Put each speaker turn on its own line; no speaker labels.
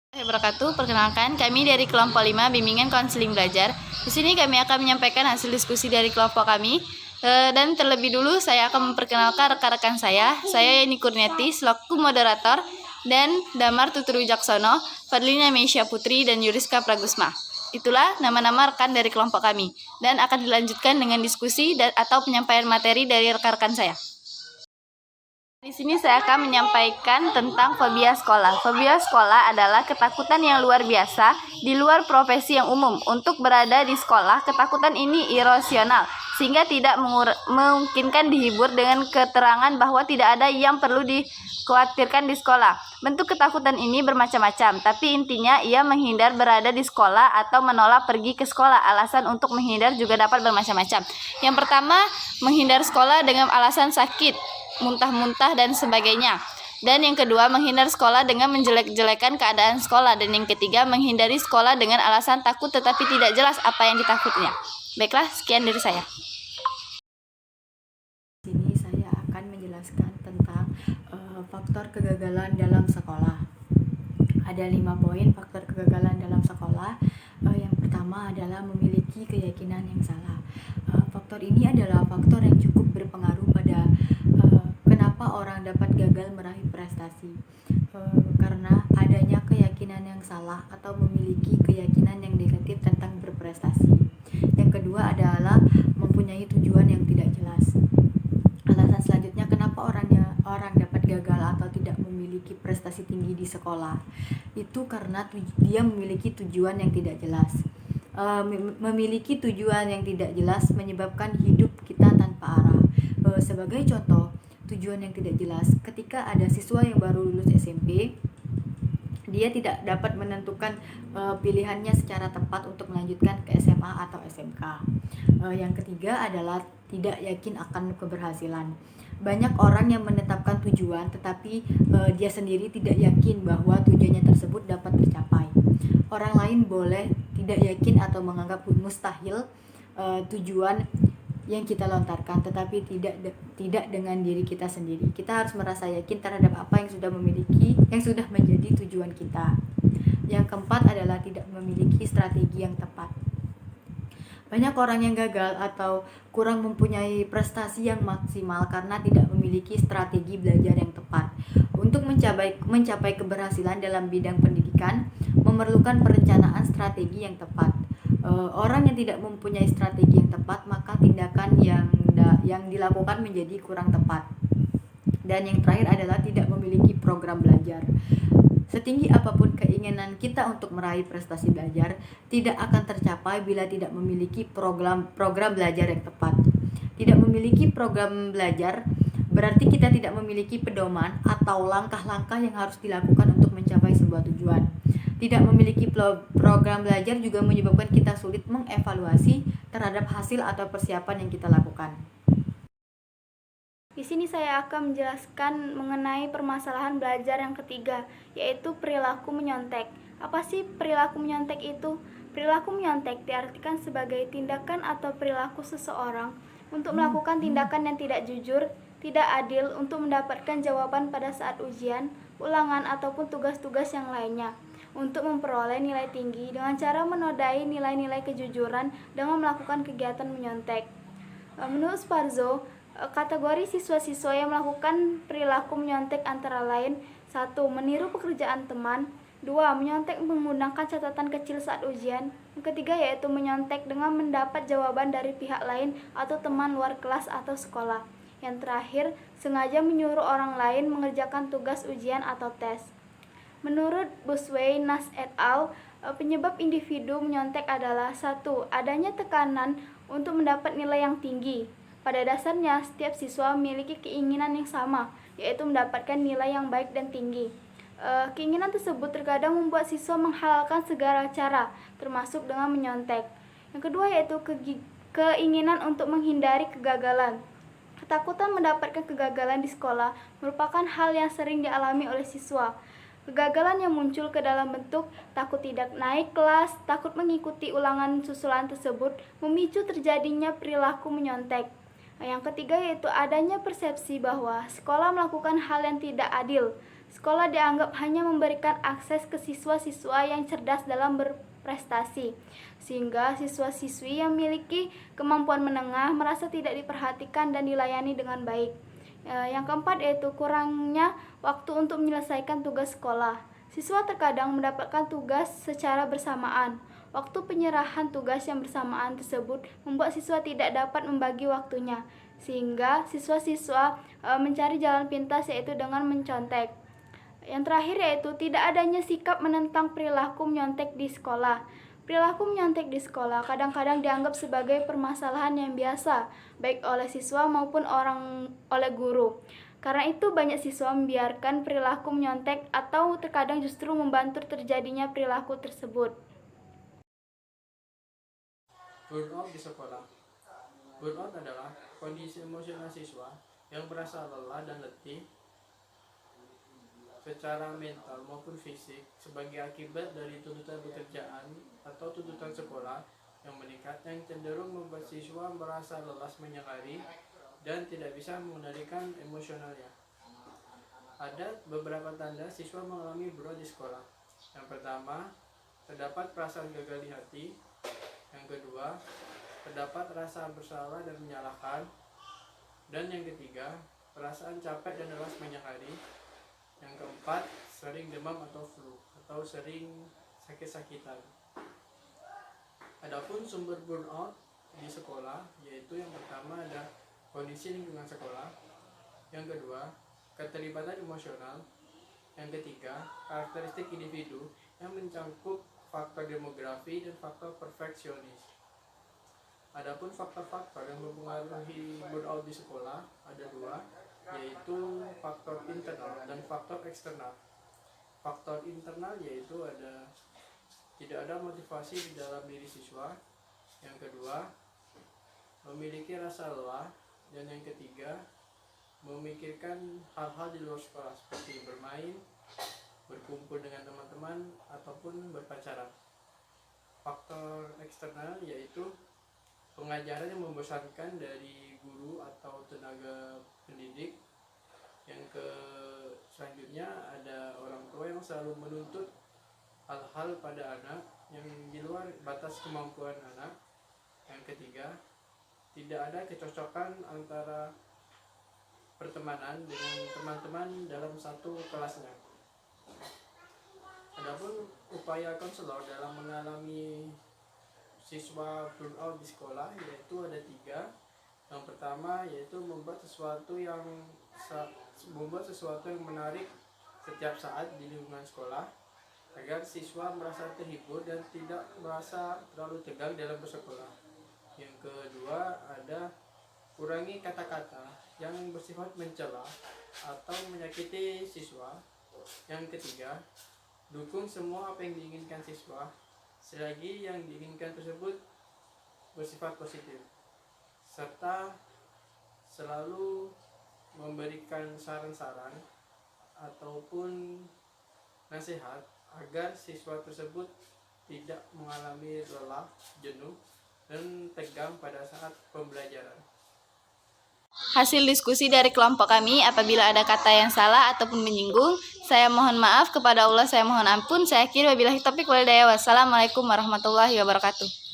Wabarakatuh. Perkenalkan, kami dari kelompok 5 Bimbingan Konseling Belajar. Di sini kami akan menyampaikan hasil diskusi dari kelompok kami. Dan terlebih dulu saya akan memperkenalkan rekan-rekan saya. Saya Yeni Kurniati selaku moderator dan Damar Tuturu Jaksono, Fadlina Meisya Putri dan Yuriska Pragusma. Itulah nama-nama rekan dari kelompok kami dan akan dilanjutkan dengan diskusi atau penyampaian materi dari rekan-rekan saya. Di sini saya akan menyampaikan tentang fobia sekolah. Fobia sekolah adalah ketakutan yang luar biasa di luar profesi yang umum. Untuk berada di sekolah, ketakutan ini irasional sehingga tidak memungkinkan dihibur dengan keterangan bahwa tidak ada yang perlu dikhawatirkan di sekolah. Bentuk ketakutan ini bermacam-macam, tapi intinya ia menghindar berada di sekolah atau menolak pergi ke sekolah. Alasan untuk menghindar juga dapat bermacam-macam. Yang pertama, menghindar sekolah dengan alasan sakit, muntah-muntah dan sebagainya. Dan yang kedua, menghindar sekolah dengan menjelek-jelekan keadaan sekolah. Dan yang ketiga, menghindari sekolah dengan alasan takut tetapi tidak jelas apa yang ditakutnya. Baiklah, sekian dari saya.
Di sini saya akan menjelaskan tentang faktor kegagalan dalam sekolah. Ada 5 poin faktor kegagalan dalam sekolah. Yang pertama adalah memiliki keyakinan yang salah. Faktor ini adalah faktor yang cukup berpengaruh pada kenapa orang dapat gagal meraih prestasi. Karena adanya keyakinan yang salah atau memiliki keyakinan yang negatif tentang berprestasi. Yang kedua adalah mempunyai tujuan yang tidak jelas. Alasan selanjutnya kenapa orang dapat gagal atau tidak memiliki prestasi tinggi di sekolah, itu karena dia memiliki tujuan yang tidak jelas. Memiliki tujuan yang tidak jelas menyebabkan hidup kita tanpa arah. Sebagai contoh, tujuan yang tidak jelas, ketika ada siswa yang baru lulus SMP, dia tidak dapat menentukan pilihannya secara tepat untuk melanjutkan ke SMA atau SMK. Yang ketiga adalah tidak yakin akan keberhasilan. Banyak orang yang menetapkan tujuan tetapi dia sendiri tidak yakin bahwa tujuannya tersebut dapat tercapai. Orang lain boleh tidak yakin atau menganggap mustahil tujuan yang kita lontarkan, tetapi tidak dengan diri kita sendiri. Kita harus merasa yakin terhadap apa yang sudah menjadi tujuan kita. Yang keempat adalah tidak memiliki strategi yang tepat. Banyak orang yang gagal atau kurang mempunyai prestasi yang maksimal karena tidak memiliki strategi belajar yang tepat. Untuk mencapai keberhasilan dalam bidang pendidikan, memerlukan perencanaan strategi yang tepat. Orang yang tidak mempunyai strategi yang tepat, maka tindakan yang dilakukan menjadi kurang tepat. Dan yang terakhir adalah tidak memiliki program belajar. Setinggi apapun keinginan kita untuk meraih prestasi belajar, tidak akan tercapai bila tidak memiliki program belajar yang tepat. Tidak memiliki program belajar berarti kita tidak memiliki pedoman atau langkah-langkah yang harus dilakukan untuk mencapai sebuah tujuan. Tidak memiliki program belajar juga menyebabkan kita sulit mengevaluasi terhadap hasil atau persiapan yang kita lakukan.
Di sini saya akan menjelaskan mengenai permasalahan belajar yang ketiga, yaitu perilaku menyontek. Apa sih perilaku menyontek itu? Perilaku menyontek diartikan sebagai tindakan atau perilaku seseorang untuk melakukan tindakan yang tidak jujur, tidak adil untuk mendapatkan jawaban pada saat ujian, ulangan ataupun tugas-tugas yang lainnya, untuk memperoleh nilai tinggi dengan cara menodai nilai-nilai kejujuran dengan melakukan kegiatan menyontek. Menurut Sparzo, kategori siswa-siswa yang melakukan perilaku menyontek antara lain: 1. Meniru pekerjaan teman. 2. Menyontek menggunakan catatan kecil saat ujian. Yang ketiga yaitu menyontek dengan mendapat jawaban dari pihak lain atau teman luar kelas atau sekolah. Yang terakhir, sengaja menyuruh orang lain mengerjakan tugas ujian atau tes. Menurut Busway, Nas et al., penyebab individu menyontek adalah 1. Adanya tekanan untuk mendapat nilai yang tinggi. Pada dasarnya, setiap siswa memiliki keinginan yang sama, yaitu mendapatkan nilai yang baik dan tinggi. Keinginan tersebut terkadang membuat siswa menghalalkan segala cara, termasuk dengan menyontek. Yang kedua yaitu keinginan untuk menghindari kegagalan. Ketakutan mendapatkan kegagalan di sekolah merupakan hal yang sering dialami oleh siswa. Kegagalan yang muncul ke dalam bentuk takut tidak naik kelas, takut mengikuti ulangan susulan tersebut, memicu terjadinya perilaku menyontek. Yang ketiga yaitu adanya persepsi bahwa sekolah melakukan hal yang tidak adil. Sekolah dianggap hanya memberikan akses ke siswa-siswa yang cerdas dalam berprestasi, sehingga siswa-siswi yang memiliki kemampuan menengah merasa tidak diperhatikan dan dilayani dengan baik. Yang keempat yaitu kurangnya waktu untuk menyelesaikan tugas sekolah. Siswa terkadang mendapatkan tugas secara bersamaan. Waktu penyerahan tugas yang bersamaan tersebut membuat siswa tidak dapat membagi waktunya, sehingga siswa-siswa mencari jalan pintas yaitu dengan mencontek. Yang terakhir yaitu tidak adanya sikap menentang perilaku menyontek di sekolah. Perilaku menyontek di sekolah kadang-kadang dianggap sebagai permasalahan yang biasa, baik oleh siswa maupun oleh guru. Karena itu banyak siswa membiarkan perilaku menyontek atau terkadang justru membantu terjadinya perilaku tersebut.
Burnout di sekolah. Burnout adalah kondisi emosional siswa yang merasa lelah dan letih secara mental maupun fisik sebagai akibat dari tuntutan pekerjaan atau tuntutan sekolah yang meningkat, yang cenderung membuat siswa merasa lelah sepanjang hari dan tidak bisa mengendalikan emosionalnya. Ada beberapa tanda siswa mengalami burnout di sekolah. Yang pertama, terdapat perasaan gagal di hati. Yang kedua, terdapat rasa bersalah dan menyalahkan. Dan yang ketiga, perasaan capek dan lelah sepanjang hari. Yang keempat, sering demam atau flu atau sering sakit-sakitan. Adapun sumber burnout di sekolah yaitu yang pertama ada kondisi lingkungan sekolah, yang kedua keterlibatan emosional, yang ketiga karakteristik individu yang mencakup faktor demografi dan faktor perfeksionis. Adapun faktor-faktor yang mempengaruhi burnout di sekolah ada dua, yaitu faktor internal dan faktor eksternal. Faktor internal yaitu tidak ada motivasi di dalam diri siswa. Yang kedua, memiliki rasa lelah. Dan yang ketiga, memikirkan hal-hal di luar sekolah seperti bermain, berkumpul dengan teman-teman, ataupun berpacaran. Faktor eksternal yaitu pengajaran yang membosankan dari guru atau tenaga pendidik. Yang selanjutnya ada orang tua yang selalu menuntut hal-hal pada anak yang di luar batas kemampuan anak. Yang ketiga, tidak ada kecocokan antara pertemanan dengan teman-teman dalam satu kelasnya. Adapun upaya konselor dalam mengalami siswa burnout di sekolah yaitu ada tiga. Yang pertama yaitu membuat sesuatu yang menarik setiap saat di lingkungan sekolah agar siswa merasa terhibur dan tidak merasa terlalu tegang dalam bersekolah. Yang kedua ada kurangi kata-kata yang bersifat mencela atau menyakiti siswa. Yang ketiga, dukung semua apa yang diinginkan siswa selagi yang diinginkan tersebut bersifat positif, serta selalu memberikan saran-saran ataupun nasihat agar siswa tersebut tidak mengalami lelah, jenuh, dan tegang pada saat pembelajaran.
Hasil diskusi dari kelompok kami, apabila ada kata yang salah ataupun menyinggung, saya mohon maaf, kepada Allah saya mohon ampun. Saya akhiri wabillahi taufiq wal hidayah. Wassalamualaikum warahmatullahi wabarakatuh.